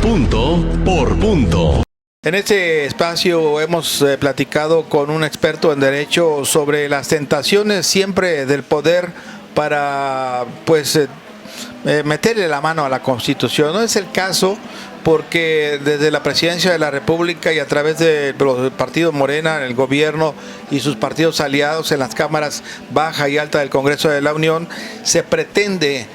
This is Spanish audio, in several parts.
Punto por punto. En este espacio hemos platicado con un experto en derecho sobre las tentaciones siempre del poder para meterle la mano a la Constitución. No es el caso porque desde la presidencia de la República y a través del partido Morena, el gobierno y sus partidos aliados en las cámaras baja y alta del Congreso de la Unión, se pretende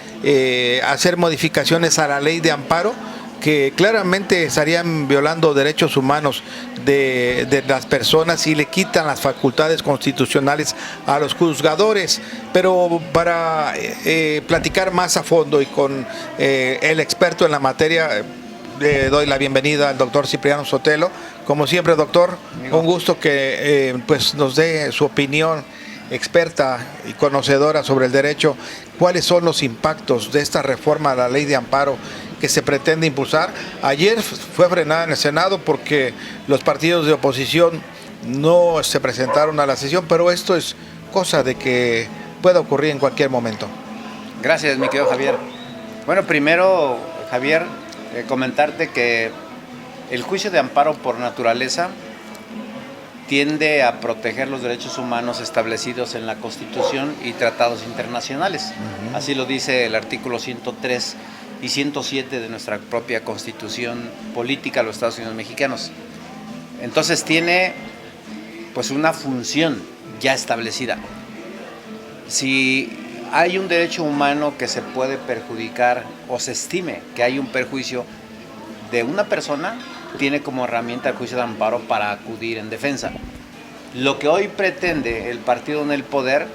hacer modificaciones a la ley de amparo que claramente estarían violando derechos humanos de las personas y le quitan las facultades constitucionales a los juzgadores. Pero para platicar más a fondo y con el experto en la materia, le doy la bienvenida al doctor Cipriano Sotelo. Como siempre, doctor, un gusto que nos dé su opinión experta y conocedora sobre el derecho. ¿Cuáles son los impactos de esta reforma a la ley de amparo que se pretende impulsar? Ayer fue frenada en el Senado porque los partidos de oposición no se presentaron a la sesión, pero esto es cosa de que pueda ocurrir en cualquier momento. Gracias, mi querido Javier. Bueno, primero, Javier, comentarte que el juicio de amparo por naturaleza tiende a proteger los derechos humanos establecidos en la Constitución y tratados internacionales. Así lo dice el artículo 103 y 107 de nuestra propia Constitución política de los Estados Unidos mexicanos. Entonces tiene una función ya establecida. Si hay un derecho humano que se puede perjudicar o se estime que hay un perjuicio de una persona, tiene como herramienta el juicio de amparo para acudir en defensa. Lo que hoy pretende el partido en el poder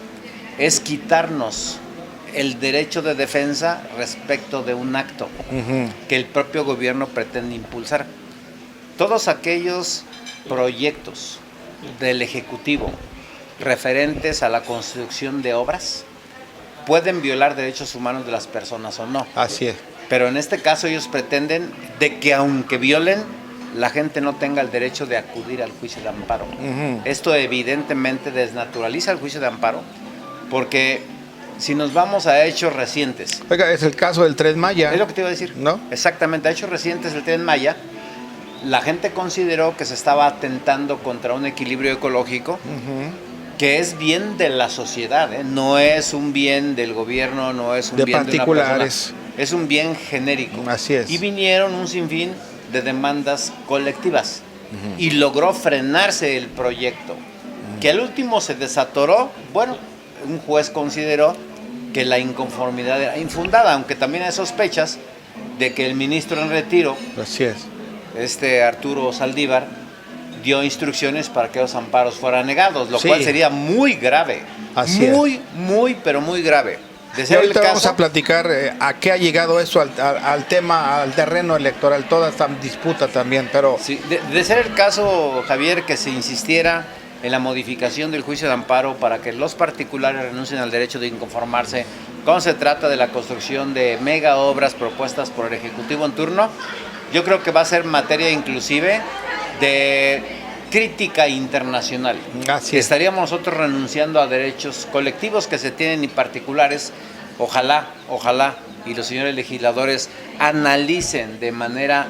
es quitarnos el derecho de defensa respecto de un acto que el propio gobierno pretende impulsar. Todos aquellos proyectos del Ejecutivo referentes a la construcción de obras pueden violar derechos humanos de las personas o no. Así es. Pero en este caso ellos pretenden de que aunque violen, la gente no tenga el derecho de acudir al juicio de amparo. Esto evidentemente desnaturaliza el juicio de amparo, porque si nos vamos a hechos recientes... Oiga, es el caso del Tren Maya. Es lo que te iba a decir. ¿No? Exactamente, a hechos recientes del Tren Maya, la gente consideró que se estaba atentando contra un equilibrio ecológico, que es bien de la sociedad, no es un bien del gobierno, no es un bien de una persona, es un bien genérico. Así es. Y vinieron un sinfín de demandas colectivas y logró frenarse el proyecto, que al último se desatoró. Bueno, un juez consideró que la inconformidad era infundada, aunque también hay sospechas de que el ministro en retiro, así es, Arturo Saldívar, dio instrucciones para que los amparos fueran negados, lo cual sería muy grave. Así pero muy grave. Y ahorita vamos a platicar a qué ha llegado eso al tema, al terreno electoral, toda esta disputa también, pero... Sí, de ser el caso, Javier, que se insistiera en la modificación del juicio de amparo para que los particulares renuncien al derecho de inconformarse cuando se trata de la construcción de mega obras propuestas por el Ejecutivo en turno, yo creo que va a ser materia inclusive de crítica internacional. Así es. Estaríamos nosotros renunciando a derechos colectivos que se tienen y particulares. Ojalá, y los señores legisladores analicen de manera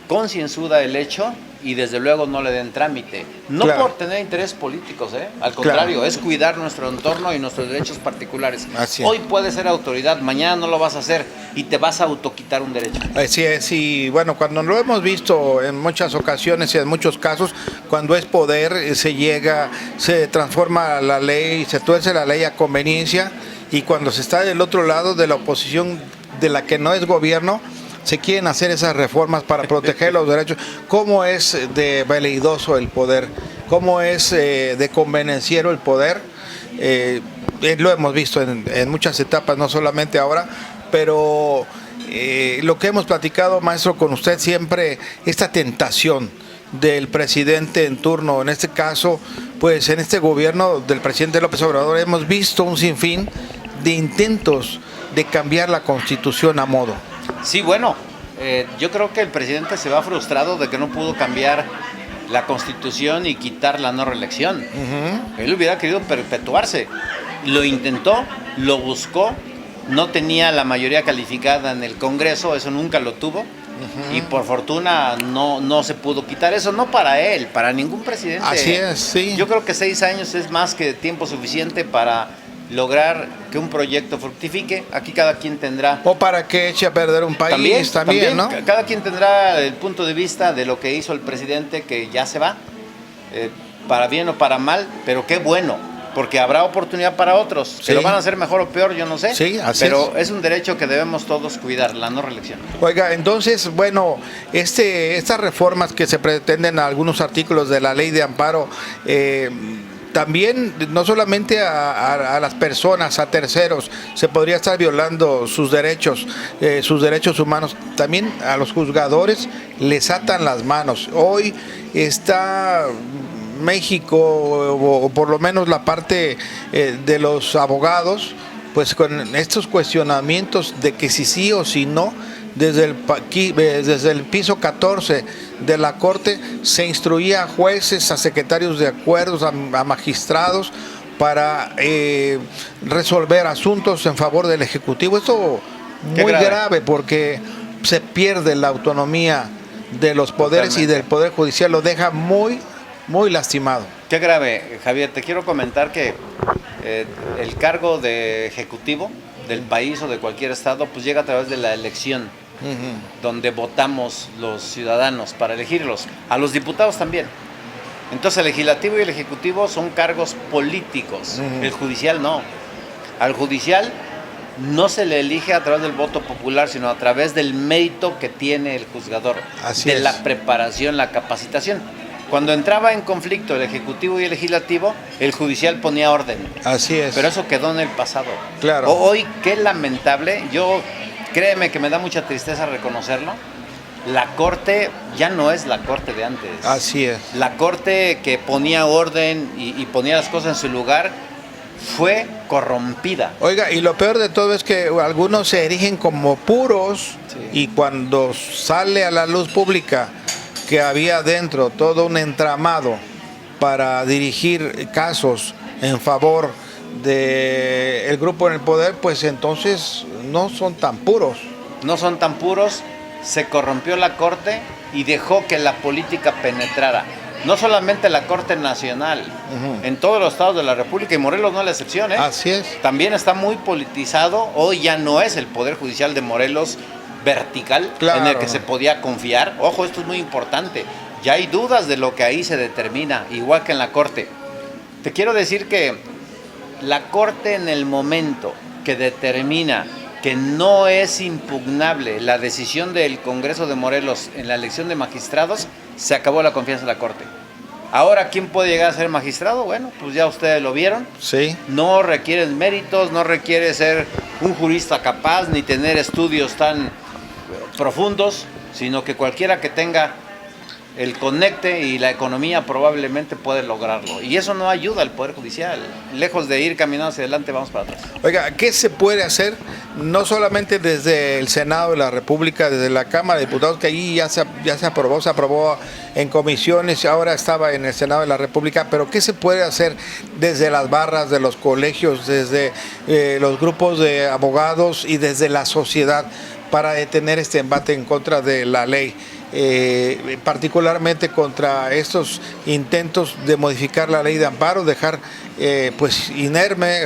concienzuda el hecho y desde luego no le den trámite. No por tener intereses políticos, al contrario, es cuidar nuestro entorno y nuestros derechos particulares. Hoy puedes ser autoridad, mañana no lo vas a hacer y te vas a autoquitar un derecho. Así es, y bueno, cuando lo hemos visto en muchas ocasiones y en muchos casos, cuando es poder, se transforma la ley, se tuerce la ley a conveniencia, y cuando se está del otro lado de la oposición, de la que no es gobierno, se quieren hacer esas reformas para proteger los derechos. ¿Cómo es de veleidoso el poder? ¿Cómo es de convenenciero el poder? Lo hemos visto en muchas etapas, no solamente ahora, pero lo que hemos platicado, maestro, con usted siempre, esta tentación del presidente en turno, en este caso, pues en este gobierno del presidente López Obrador, hemos visto un sinfín de intentos de cambiar la Constitución a modo. Sí, bueno, yo creo que el presidente se va frustrado de que no pudo cambiar la Constitución y quitar la no reelección. Él hubiera querido perpetuarse. Lo intentó, lo buscó, no tenía la mayoría calificada en el Congreso, eso nunca lo tuvo, Y por fortuna no se pudo quitar eso, no para él, para ningún presidente. Así es, sí. Yo creo que 6 años es más que tiempo suficiente para lograr que un proyecto fructifique. Aquí cada quien tendrá... O para que eche a perder un país también, ¿no? Cada quien tendrá el punto de vista de lo que hizo el presidente, que ya se va, para bien o para mal, pero qué bueno, porque habrá oportunidad para otros. Sí. Que lo van a hacer mejor o peor, yo no sé. Sí, así pero es un derecho que debemos todos cuidar, la no reelección. Oiga, entonces, bueno, estas reformas que se pretenden a algunos artículos de la ley de amparo, también no solamente a las personas, a terceros, se podría estar violando sus derechos humanos, también a los juzgadores les atan las manos. Hoy está México, o por lo menos la parte de los abogados, pues con estos cuestionamientos de que si sí o si no. Desde el piso 14 de la Corte se instruía a jueces, a secretarios de acuerdos, a magistrados para resolver asuntos en favor del Ejecutivo. Esto muy grave porque se pierde la autonomía de los poderes. Totalmente. Y del Poder Judicial, lo deja muy lastimado. Qué grave, Javier. Te quiero comentar que el cargo de ejecutivo del país o de cualquier estado pues llega a través de la elección, donde votamos los ciudadanos para elegirlos, a los diputados también. Entonces el legislativo y el ejecutivo son cargos políticos, el judicial no. Al judicial no se le elige a través del voto popular, sino a través del mérito que tiene el juzgador, la preparación, la capacitación. Cuando entraba en conflicto el ejecutivo y el legislativo, el judicial ponía orden. Así es. Pero eso quedó en el pasado. Claro. Hoy, qué lamentable, créeme que me da mucha tristeza reconocerlo, la Corte ya no es la Corte de antes. Así es. La Corte que ponía orden y ponía las cosas en su lugar fue corrompida. Oiga, y lo peor de todo es que algunos se erigen como puros, y cuando sale a la luz pública que había dentro todo un entramado para dirigir casos en favor del grupo en el poder, pues entonces no son tan puros. No son tan puros, se corrompió la Corte y dejó que la política penetrara. No solamente la Corte Nacional, en todos los estados de la República, y Morelos no es la excepción, ¿eh? Así es. También está muy politizado. Hoy ya no es el Poder Judicial de Morelos vertical, claro, en el que se podía confiar. Ojo, esto es muy importante. Ya hay dudas de lo que ahí se determina, igual que en la Corte. Te quiero decir que la Corte, en el momento que determina que no es impugnable la decisión del Congreso de Morelos en la elección de magistrados, se acabó la confianza en la Corte. Ahora, ¿quién puede llegar a ser magistrado? Bueno, pues ya ustedes lo vieron. Sí. No requieren méritos, no requiere ser un jurista capaz, ni tener estudios tan profundos, sino que cualquiera que tenga el conecte y la economía probablemente puede lograrlo. Y eso no ayuda al Poder Judicial. Lejos de ir caminando hacia adelante, vamos para atrás. Oiga, ¿qué se puede hacer? No solamente desde el Senado de la República, desde la Cámara de Diputados, que allí ya se aprobó en comisiones, ahora estaba en el Senado de la República, pero ¿qué se puede hacer desde las barras de los colegios, desde los grupos de abogados y desde la sociedad para detener este embate en contra de la ley? Particularmente contra estos intentos de modificar la ley de amparo, dejar pues inerme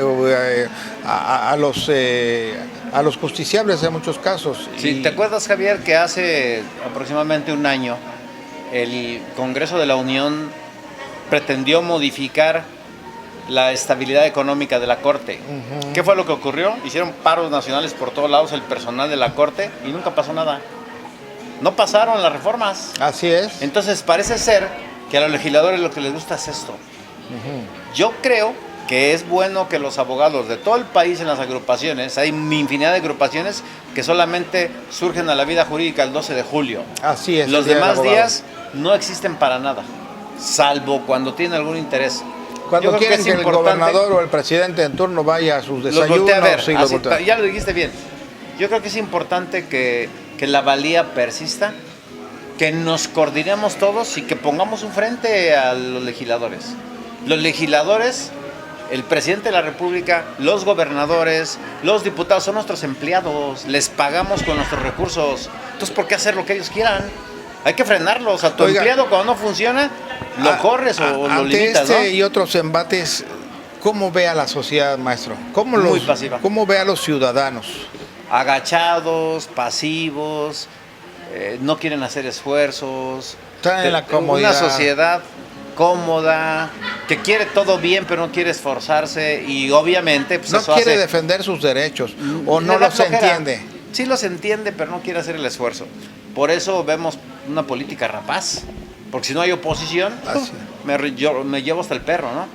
a los justiciables en muchos casos. Sí, ¿te acuerdas, Javier, que hace aproximadamente un año el Congreso de la Unión pretendió modificar la estabilidad económica de la Corte? ¿Qué fue lo que ocurrió? Hicieron paros nacionales por todos lados el personal de la Corte y nunca pasó nada. No pasaron las reformas. Así es. Entonces parece ser que a los legisladores lo que les gusta es esto. Yo creo que es bueno que los abogados de todo el país en las agrupaciones, hay infinidad de agrupaciones que solamente surgen a la vida jurídica el 12 de julio. Así es. Los demás días no existen para nada, salvo cuando tienen algún interés. Cuando quieren que el gobernador o el presidente en turno vaya a sus desayunos. Los voltea a ver. Sí, así, ya lo dijiste bien. Yo creo que es importante que la valía persista, que nos coordinemos todos y que pongamos un frente a los legisladores. Los legisladores el presidente de la República, los gobernadores, los diputados son nuestros empleados, les pagamos con nuestros recursos. Entonces, ¿por qué hacer lo que ellos quieran? Hay que frenarlos. A tu empleado cuando no funciona, lo corres o lo limitas, ¿no? Y otros embates, ¿cómo ve a la sociedad, maestro? Muy pasiva. ¿Cómo ve a los ciudadanos? Agachados, pasivos, no quieren hacer esfuerzos. Están en la comodidad. Una sociedad cómoda, que quiere todo bien pero no quiere esforzarse y obviamente pues no eso quiere hace, defender sus derechos o no le da los flojera. entiende. Sí los entiende pero no quiere hacer el esfuerzo. Por eso vemos una política rapaz, porque si no hay oposición me llevo hasta el perro, ¿no?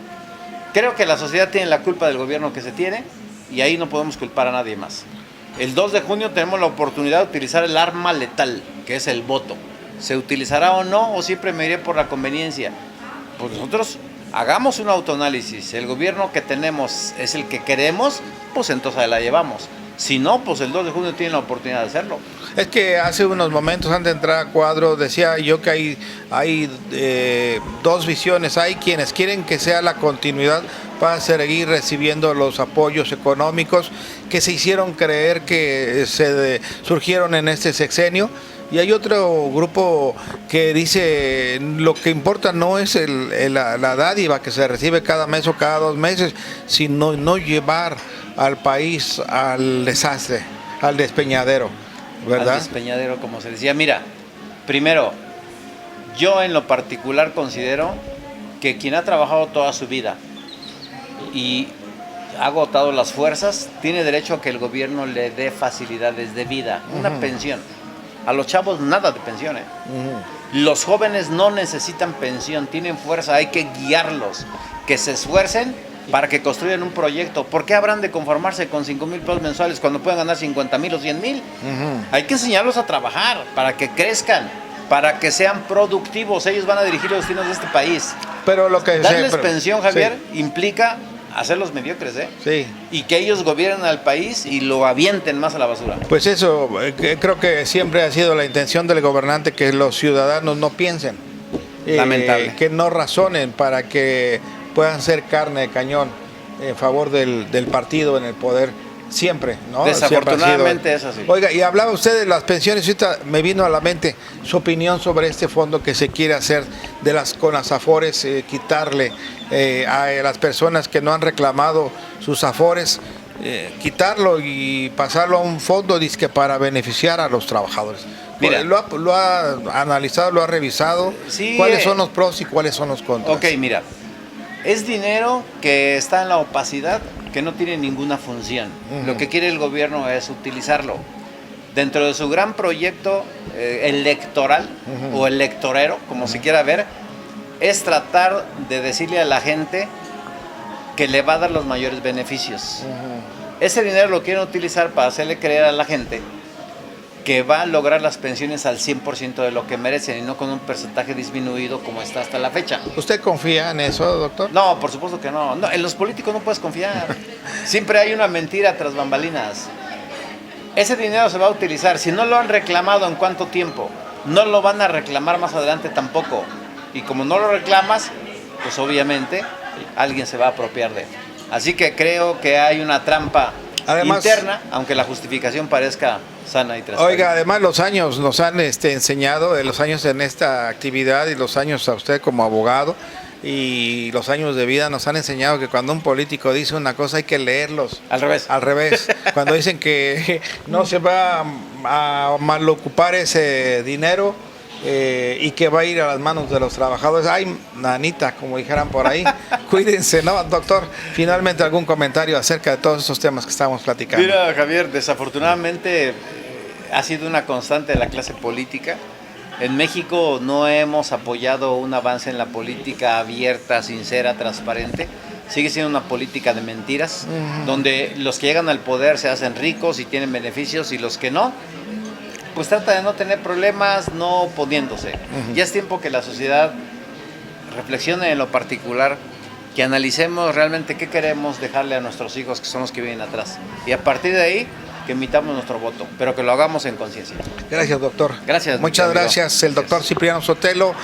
Creo que la sociedad tiene la culpa del gobierno que se tiene y ahí no podemos culpar a nadie más. El 2 de junio tenemos la oportunidad de utilizar el arma letal, que es el voto. ¿Se utilizará o no? ¿O siempre me iré por la conveniencia? Pues nosotros hagamos un autoanálisis. El gobierno que tenemos es el que queremos, pues entonces la llevamos. Si no, pues el 2 de junio tienen la oportunidad de hacerlo. Es que hace unos momentos, antes de entrar a cuadro, decía yo que hay dos visiones. Hay quienes quieren que sea la continuidad para seguir recibiendo los apoyos económicos que se hicieron creer que surgieron en este sexenio. Y hay otro grupo que dice lo que importa no es la dádiva que se recibe cada mes o cada 2 meses, sino no llevar al país al desastre, al despeñadero, ¿verdad? Al despeñadero, como se decía. Mira, primero, yo en lo particular considero que quien ha trabajado toda su vida y ha agotado las fuerzas, tiene derecho a que el gobierno le dé facilidades de vida, una pensión. A los chavos nada de pensión, ¿eh? Los jóvenes no necesitan pensión, tienen fuerza, hay que guiarlos, que se esfuercen para que construyan un proyecto. ¿Por qué habrán de conformarse con 5,000 pesos mensuales cuando pueden ganar 50,000 o 100,000? Hay que enseñarlos a trabajar para que crezcan, para que sean productivos. Ellos van a dirigir los destinos de este país. Pero lo que darles pensión, Javier, implica hacerlos mediocres, ¿eh? Sí. Y que ellos gobiernen al país y lo avienten más a la basura. Pues eso, creo que siempre ha sido la intención del gobernante, que los ciudadanos no piensen. Lamentable. Que no razonen para que puedan ser carne de cañón en favor del partido en el poder. Siempre, ¿no? Desafortunadamente es así. Oiga, y hablaba usted de las pensiones, ahorita me vino a la mente su opinión sobre este fondo que se quiere hacer con las afores, quitarle a las personas que no han reclamado sus afores, quitarlo y pasarlo a un fondo disque para beneficiar a los trabajadores. Mira, ¿Lo ha analizado, lo ha revisado? Sí, ¿Cuáles son los pros y cuáles son los contras? Ok, mira, es dinero que está en la opacidad, que no tiene ninguna función. Lo que quiere el gobierno es utilizarlo. Dentro de su gran proyecto electoral o electorero, como se quiera ver, es tratar de decirle a la gente que le va a dar los mayores beneficios. Ese dinero lo quieren utilizar para hacerle creer a la gente que va a lograr las pensiones al 100% de lo que merecen y no con un porcentaje disminuido como está hasta la fecha. ¿Usted confía en eso, doctor? No, por supuesto que no. En los políticos no puedes confiar. Siempre hay una mentira tras bambalinas. Ese dinero se va a utilizar. Si no lo han reclamado, ¿en cuánto tiempo? No lo van a reclamar más adelante tampoco. Y como no lo reclamas, pues obviamente alguien se va a apropiar de él. Así que creo que hay una trampa interna, aunque la justificación parezca sana y transparente. Oiga, además los años nos han enseñado, los años en esta actividad y los años a usted como abogado y los años de vida nos han enseñado que cuando un político dice una cosa hay que leerlos. Al revés. Al revés. Cuando dicen que no se va a malocupar ese dinero y que va a ir a las manos de los trabajadores. Ay, nanita, como dijeran por ahí. Cuídense, ¿no, doctor? Finalmente, ¿algún comentario acerca de todos estos temas que estamos platicando? Mira, Javier, desafortunadamente ha sido una constante de la clase política. En México no hemos apoyado un avance en la política abierta, sincera, transparente. Sigue siendo una política de mentiras, donde los que llegan al poder se hacen ricos y tienen beneficios y los que no, pues trata de no tener problemas, no oponiéndose. Ya es tiempo que la sociedad reflexione en lo particular, que analicemos realmente qué queremos dejarle a nuestros hijos, que son los que vienen atrás. Y a partir de ahí, que emitamos nuestro voto, pero que lo hagamos en conciencia. Gracias, doctor. Gracias. Muchas gracias, el doctor Cipriano Sotelo.